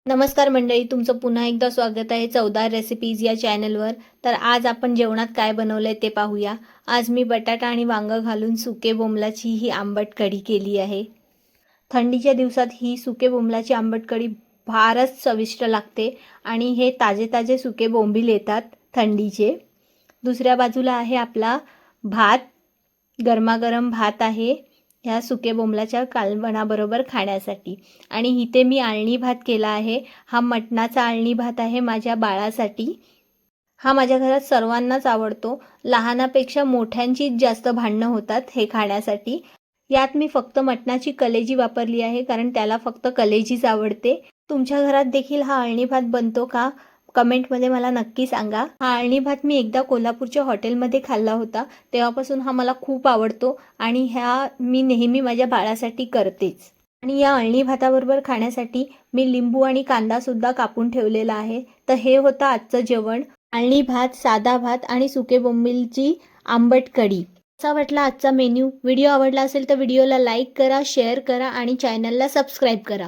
नमस्कार मंडळी, तुमचं पुन्हा एकदा स्वागत आहे चवदार रेसिपीज या चॅनलवर। तर आज आपण जेवणात काय बनवलंय ते पाहूया। आज मी बटाटा आणि वांग घालून सुके बोंबलाची ही आंबट कढी केली आहे। थंडीच्या दिवसात ही सुके बोंबलाची आंबट कढी फारच चविष्ट लागते आणि हे ताजे ताजे सुके बोंबील येतात थंडीचे। दुसऱ्या बाजूला आहे आपला भात, गरमागरम भात आहे ह्या सुके बोंबलाच्या कालवणाबरोबर खाण्यासाठी। आणि इथे मी आळणी भात केला आहे। हा मटणाचा आळणी भात आहे माझ्या बाळासाठी। हा माझ्या घरात सर्वांनाच आवडतो, लहानापेक्षा मोठ्यांचीच जास्त भांडणं होतात हे खाण्यासाठी। यात मी फक्त मटणाची कलेजी वापरली आहे, कारण त्याला फक्त कलेजीच आवडते। तुमच्या घरात देखील हा आळणी भात बनतो का? कमेंटमध्ये मला नक्की सांगा। हा आळणी भात मी एकदा कोल्हापूरच्या हॉटेलमध्ये खाल्ला होता, तेव्हापासून हा मला खूप आवडतो आणि ह्या मी नेहमी माझ्या बाळासाठी करतेच। आणि या आळणी भाताबरोबर खाण्यासाठी मी लिंबू आणि कांदा सुद्धा कापून ठेवलेला आहे। तर हे होतं आजचं जेवण, आळणी भात, साधा भात आणि सुके बोंबीलची आंबट कढी। कसा वाटला आजचा मेन्यू? व्हिडिओ आवडला असेल तर व्हिडिओला लाईक करा, शेअर करा आणि चॅनलला सबस्क्राईब करा।